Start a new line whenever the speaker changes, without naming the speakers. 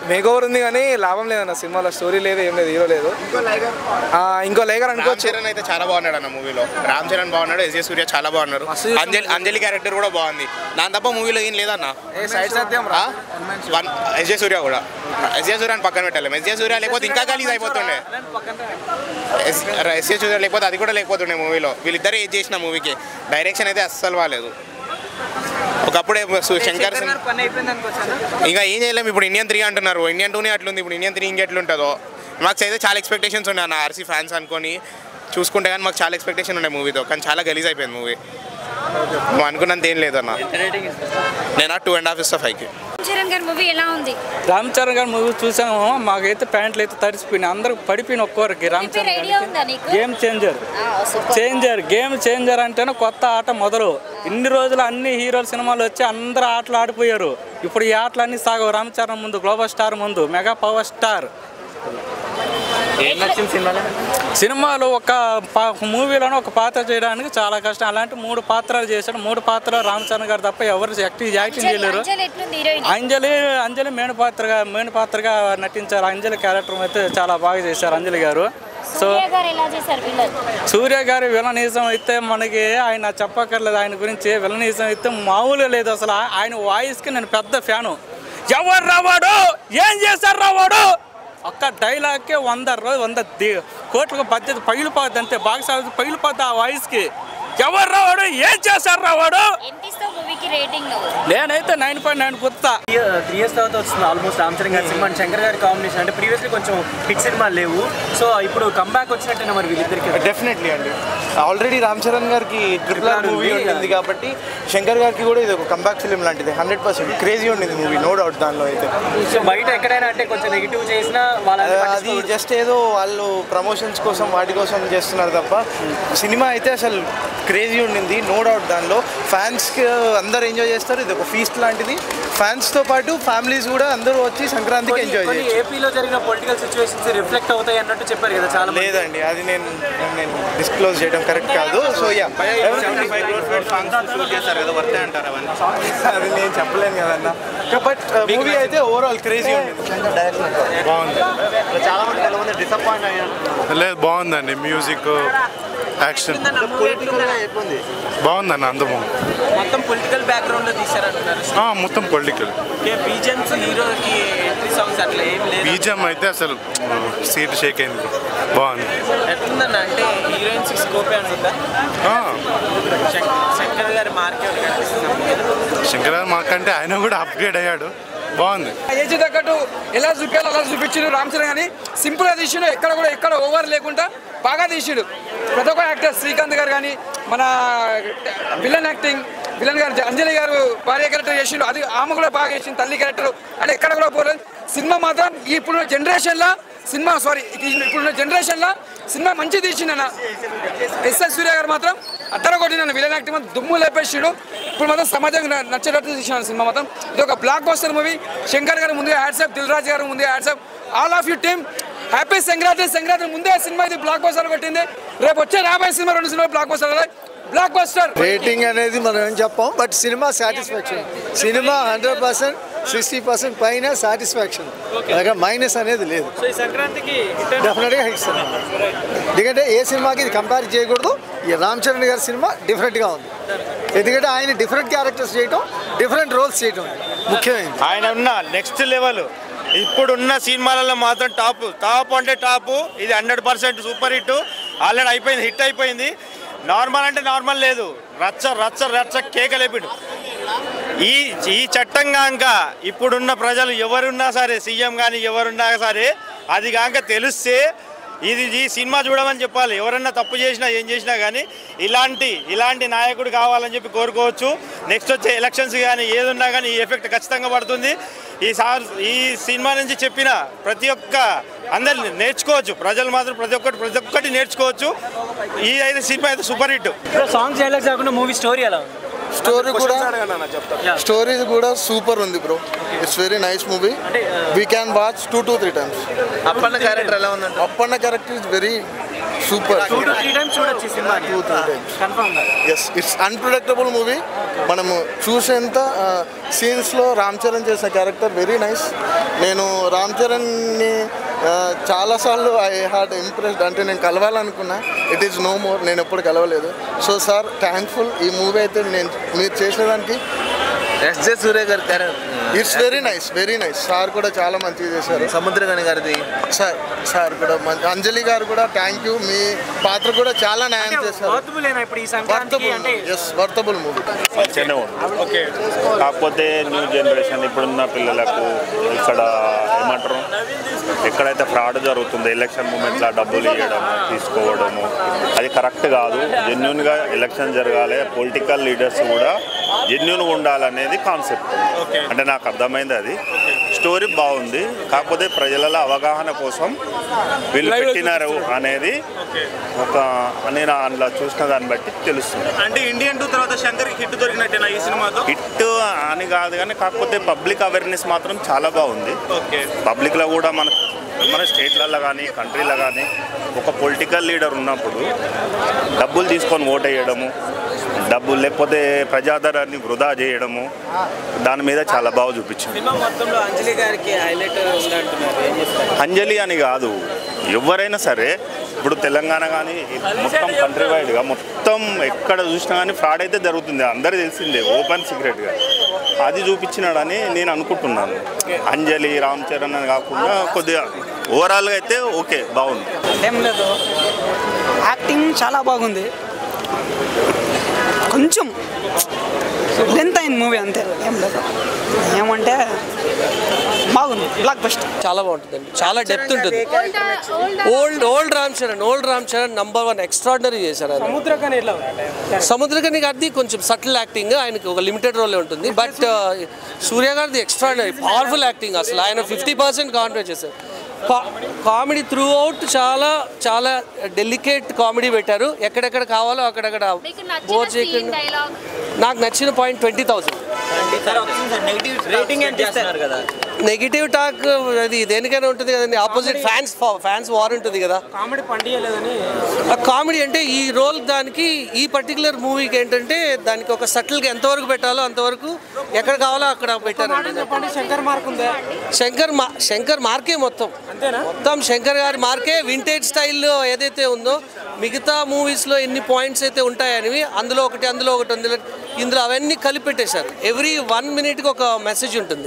Make over ఉంది కానీ లాభం లేదన్న సినిమాలో. స్టోరీ లేదు, ఏం లేదు, హీరో లేదు. ఇంకో లేగర్ అనుకోవచ్చు.
చరణ్ అయితే చాలా బాగున్నాడు అన్న మూవీలో. రామ్ చరణ్ బాగున్నాడు, ఎస్జే సూర్య చాలా బాగున్నారు. అంజలి క్యారెక్టర్ కూడా బాగుంది. దాని తప్ప మూవీలో ఏం లేదన్న. ఎస్జే సూర్య కూడా, ఎస్జే సూర్యని పక్కన పెట్టలేము. ఎస్జే సూర్య లేకపోతే ఇంకా గలీజ్ అయిపోతుండే. ఎస్జే సూర్య లేకపోతే అది కూడా లేకపోతుండే మూవీలో. వీళ్ళిద్దరే ఏం చేసిన మూవీకి. డైరెక్షన్ అయితే అస్సలు బాగాలేదు. ఒకప్పుడే శంకర్ ఇంకా ఏం చేయలేము. ఇప్పుడు ఇండియన్ 3 అంటున్నారు, ఇండియన్ 2నే అట్లుంది. ఇప్పుడు ఇండియన్ 3 ఇంకెట్లుంటుందో. మాకు అయితే చాలా ఎక్స్పెక్టేషన్స్ ఉన్నాయి అన్న. ఆర్సీ ఫ్యాన్స్ అనుకొని చూసుకుంటే కానీ మాకు చాలా ఎక్స్పెక్టేషన్ ఉన్నాయి మూవీతో. కానీ చాలా గలీజ్ అయిపోయింది మూవీ. నువ్వు అనుకున్నంత ఏం లేదన్న. నేను 2.5 ఇస్తా 5కి.
రామ్ చరణ్ గారి మూవీ చూసాము. మాకైతే ప్యాంట్లు అయితే తడిసిపోయినాయి, అందరికి పడిపోయిన ఒక్కొక్కరికి. రామ్ చరణ్ గేమ్ చేంజర్ అంటేనే కొత్త ఆట మొదలు. ఇన్ని రోజులు అన్ని హీరోల సినిమాలు వచ్చి అందరూ ఆటలు ఆడిపోయారు. ఇప్పుడు ఈ ఆటలన్నీ సాగవు. రామ్ చరణ్ ముందు, గ్లోబల్ స్టార్ ముందు, మెగా పవర్ స్టార్. సినిమాలో ఒక మూవీలోనే ఒక పాత్ర చేయడానికి చాలా కష్టం. అలాంటి 3 పాత్రలు చేశాడు. 3 పాత్రలు రామ్ చరణ్ గారు తప్ప ఎవరు యాక్టింగ్ చేయలేరు. అంజలి మెయిన్ పాత్రగా నటించారు. అంజలి క్యారెక్టర్ అయితే చాలా బాగా చేశారు అంజలి గారు. సో సూర్య గారి విలనిజం అయితే మనకి ఆయన చెప్పక్కర్లేదు. ఆయన గురించి విలనిజం అయితే మామూలుగా లేదు అసలు. ఆయన వాయిస్కి నేను పెద్ద ఫ్యాను. ఎవరు రావాడు, ఏం చేశారు రావాడు, ఒక్క డైలాగ్కే 100 కోట్లకు బడ్జెట్ పగిలిపోద్ది. అంతే బాక్స్ ఆఫీస్ పగిలిపోద్ది ఆ వాయిస్కి. ఎవరు రావాడు, ఏం చేశారు రావాడు. నేనైతే 9.9 కుత్తా.
3 years తర్వాత వస్తుంది ఆల్మోస్ట్ రామ్ చరణ్ గారి సినిమా, శంకర్ గారి కాంబినేషన్. అంటే ప్రీవియస్లీ కొంచెం హిట్ సినిమాలు లేవు. సో ఇప్పుడు కంబ్యాక్ వచ్చినట్టే మరి వీళ్ళిద్దరికి.
డెఫినెట్లీ అండి. ఆల్రెడీ రామ్ చరణ్ గారికి RRR మూవీ ఉంటుంది కాబట్టి శంకర్ గారికి కూడా ఇది ఒక కంబ్యాక్ ఫిలిం లాంటిది. 100% క్రేజీ ఉండింది మూవీ, నో డౌట్ దానిలో అయితే.
సో బయట ఎక్కడైనా అంటే కొంచెం నెగిటివ్ చేసినా
అది జస్ట్ ఏదో వాళ్ళు ప్రమోషన్స్ కోసం వాటి కోసం చేస్తున్నారు తప్ప సినిమా అయితే అసలు క్రేజీ ఉండింది, నో డౌట్. దానిలో ఫ్యాన్స్కి అందరు ఎంజాయ్ చేస్తారు. ఇది ఒక ఫీస్ట్ లాంటిది. ఫ్యాన్స్తో పాటు ఫ్యామిలీస్ కూడా అందరూ వచ్చి సంక్రాంతికి ఎంజాయ్ చేస్తారు.
ఏపీలో జరిగిన పొలిటికల్ సిచ్యువేషన్స్ రిఫ్లెక్ట్ అవుతాయి అన్నట్టు చెప్పారు కదా చాలా.
లేదండి, అది నేను డిస్క్లోజ్ చేయడం కరెక్ట్ కాదు. సో అది నేను చెప్పలేను కదన్న. బట్ మూవీ అయితే ఓవరాల్ క్రేజీ ఉంది.
బాగుంది. చాలా మంది డిసప్పాయింట్ అయ్యారు.
లేదు, బాగుందండి. మ్యూజిక్, యాక్షన్ బాగుందన్న. అందము
మొత్తం పొలిటికల్ బ్యాక్గ్రౌండ్ లో తీసారంటున్నారు.
మొత్తం పొలిటికల్.
బీజమ్స్ హీరోకి ఎంట్రీ సాంగ్స్ అట్లా ఏం లేదు.
బీజం అయితే అసలు సీట్ షేక్ అయింది. బాగుంది.
ఎట్లుందన్న అంటే హీరోయిన్స్ స్కోప్ అనుకుందా? శంకర్ గారి మార్కే
శంకర్ గారి మార్క్ అంటే ఆయన కూడా అప్గ్రేడ్ అయ్యాడు. బాగుంది.
ఏజ్ తగ్గట్టు ఎలా చూపించాలో అలా చూపించాడు రామ్ చరణ్ కానీ సింపుల్గా తీసాడు. ఎక్కడ ఓవర్ లేకుండా బాగా తీసాడు. ప్రతి ఒక్క యాక్టర్ శ్రీకాంత్ గారు కానీ మన విలన్ గారు అంజలి గారు భార్య క్యారెక్టర్ చేసిండు. అది ఆమె కూడా బాగా చేసింది, తల్లి క్యారెక్టర్. అంటే ఎక్కడ కూడా పోలేదు. సినిమా మాత్రం ఇప్పుడున్న జనరేషన్లో సినిమా మంచి తీసిండన్న. ఎస్ఎస్ సూర్య గారు మాత్రం అద్దర కొట్టిన విలన్ యాక్టింగ్ మాత్రం దుమ్ము లేపేసాడు. ఇప్పుడు మాత్రం సమాజం నచ్చేటట్టు తీసిన సినిమా మాత్రం. ఇది ఒక బ్లాక్ బస్టర్ మూవీ. శంకర్ గారు ముందుగా హ్యాట్సాప్, దిల్ రాజు గారు ముందుగా hats off, all of you team. Happy Sankranti ముందే సినిమా ఇది బ్లాక్ బస్టర్ కొట్టింది. రేపు వచ్చే 50 cinema 2 cinema block buster.
Rating అనేది మనం ఏం చెప్పాం, బట్ సినిమా సాటిస్ఫాక్షన్. సినిమా 100%, 60% పైన సాటిస్ఫాక్షన్. అలాగే మైనస్ అనేది లేదు. డెఫినెట్గా హిట్ సినిమా. ఎందుకంటే ఏ సినిమాకి ఇది కంపేర్ చేయకూడదు. ఈ రామ్ చరణ్ గారి సినిమా డిఫరెంట్గా ఉంది. ఎందుకంటే ఆయన డిఫరెంట్ క్యారెక్టర్స్ చేయటం, డిఫరెంట్ రోల్స్ చేయటం ముఖ్యమైనది.
ఆయన ఉన్న నెక్స్ట్ లెవెల్. ఇప్పుడున్న సినిమాలలో మాత్రం టాప్ అంటే టాప్. ఇది 100% సూపర్ హిట్. ఆల్రెడీ అయిపోయింది, హిట్ అయిపోయింది. నార్మల్ అంటే నార్మల్ లేదు, రచ్చ కేకలేపిడు. ఈ చట్టం కాక ఇప్పుడున్న ప్రజలు ఎవరున్నా సరే, సీఎం కానీ ఎవరున్నా సరే, అది కాక తెలిస్తే ఈ సినిమా చూడమని చెప్పాలి. ఎవరన్నా తప్పు చేసినా ఏం చేసినా కానీ ఇలాంటి నాయకుడు కావాలని చెప్పి కోరుకోవచ్చు. నెక్స్ట్ వచ్చే ఎలక్షన్స్ కానీ ఏదున్నా కానీ ఈ ఎఫెక్ట్ ఖచ్చితంగా పడుతుంది. ఈ సినిమా నుంచి చెప్పిన ప్రతి ఒక్క అందరు నేర్చుకోవచ్చు. ప్రజలు మాత్రం ప్రతి ఒక్కటి నేర్చుకోవచ్చు. ఈ అయితే సినిమా అయితే సూపర్ హిట్.
సాంగ్స్ డైలాగ్స్ కాకుండా మూవీ స్టోరీ ఎలా ఉంది?
స్టోరీ కూడా సూపర్ ఉంది bro. It's very nice movie. We can watch 2 to 3 times.
Appanna character ఎలా ఉందండి?
Appanna character is very
super.
2 to 3 times చూడొచ్చు ఈ సినిమాని.
2 to 3 times.
కన్ఫర్మ్ గా.
Yes, it's unpredictable movie. మనము చూసేంత సీన్స్లో రామ్ చరణ్ చేసిన క్యారెక్టర్ వెరీ నైస్. నేను రామ్ చరణ్ని చాలాసార్లు ఐ హార్డ్ ఇంప్రెస్డ్, అంటే నేను కలవాలనుకున్నా. ఇట్ ఈస్ నో మోర్, నేను ఎప్పుడు కలవలేదు. So sir thankful. ఈ మూవీ అయితే మీరు చేసిన దానికి
ఎస్జే సూర్య గారి
it's very nice, very nice. Sir కూడా చాలా మంచిగా చేశారు.
సముద్రగని గారిది
సార్ కూడా మంచి. అంజలి గారు కూడా థ్యాంక్ యూ. మీ పాత్ర కూడా చాలా న్యాయం చేశారు. Worthable movie.
మంచిగానే ఉంది. కాకపోతే న్యూ జనరేషన్ ఇప్పుడున్న పిల్లలకు ఇక్కడ ఏమంటారు, ఎక్కడైతే ఫ్రాడ్ జరుగుతుందో ఎలక్షన్ మూమెంట్లో డబ్బులు ఇవ్వడం తీసుకోవడము అది కరెక్ట్ కాదు. జెన్యున్గా ఎలక్షన్ జరగాలి, పొలిటికల్ లీడర్స్ కూడా జెన్యున్గా ఉండాలనేది కాన్సెప్ట్. అంటే నాకు అర్థమైంది అది. స్టోరీ బాగుంది, కాకపోతే ప్రజలలో అవగాహన కోసం వీళ్ళు పెట్టినారు అనేది ఒక నేను అందులో చూసిన దాన్ని బట్టి తెలుస్తుంది.
అంటే ఇండియన్ 2 తర్వాత శంకర్ హిట్ దొరికినట్టేనా ఈ సినిమాతో?
హిట్ అని కాదు కానీ కాకపోతే పబ్లిక్ అవేర్నెస్ మాత్రం చాలా బాగుంది. పబ్లిక్లో కూడా మన స్టేట్లలో కానీ కంట్రీలో కానీ ఒక పొలిటికల్ లీడర్ ఉన్నప్పుడు డబ్బులు తీసుకొని ఓట్ వేయడము, డబ్బులు లేకపోతే ప్రజాదరాన్ని వృధా చేయడము, దాని మీద చాలా బాగా చూపించింది. అంజలి అని కాదు, ఎవరైనా సరే ఇప్పుడు తెలంగాణ కానీ మొత్తం కంట్రీ వైడ్గా మొత్తం ఎక్కడ చూసినా కానీ ఫ్రాడ్ అయితే జరుగుతుంది, అందరూ తెలిసిందే, ఓపెన్ సీక్రెట్గా. అది చూపించినాడని నేను అనుకుంటున్నాను. అంజలి, రామ్ చరణ్ అని కాకుండా కొద్దిగా ఓవరాల్గా అయితే ఓకే, బాగుంది.
ఏం లేదు, యాక్టింగ్ చాలా బాగుంది. కొంచెం లెంత్ అయిన మూవీ అంతే, ఏం లేదు. ఏమంటే బాగుంది, బ్లాక్ బస్టర్.
చాలా బాగుంటుందండి, చాలా డెప్త్ ఉంటుంది. Old Ram Charan number 1 extraordinary చేశారు. సముద్రకని గారిది కొంచెం సటిల్ యాక్టింగ్, ఆయనకి ఒక లిమిటెడ్ రోలే ఉంటుంది. బట్ సూర్య గారిది ఎక్స్ట్రాడినరీ పవర్ఫుల్ యాక్టింగ్. అసలు ఆయన 50% కాన్సంట్రేట్ చేశారు. కామెడీ త్రూ అవుట్ చాలా చాలా డెలికేట్ కామెడీ పెట్టారు. ఎక్కడెక్కడ కావాలో అక్కడక్కడ బోర్ చేయకుండా. నాకు నచ్చిన పాయింట్ 20,000. నెగిటివ్ టాక్ అది దేనికైనా ఉంటుంది కదండి. ఆపోజిట్ ఫ్యాన్స్ వార్ ఉంటుంది కదా. కామెడీ అంటే ఈ రోల్ దానికి ఈ పర్టికులర్ మూవీకి ఏంటంటే దానికి ఒక సటిల్గా ఎంతవరకు పెట్టాలో అంతవరకు, ఎక్కడ కావాలో అక్కడ పెట్టారు. శంకర్ మార్కే మొత్తం శంకర్ గారి మార్కే. వింటేజ్ స్టైల్లో ఏదైతే ఉందో మిగతా మూవీస్లో ఎన్ని పాయింట్స్ అయితే ఉంటాయని అందులో ఒకటి ఇందులో అవన్నీ కలిపి పెట్టేశారు. ఎవ్రీ 1 minute ఒక మెసేజ్ ఉంటుంది.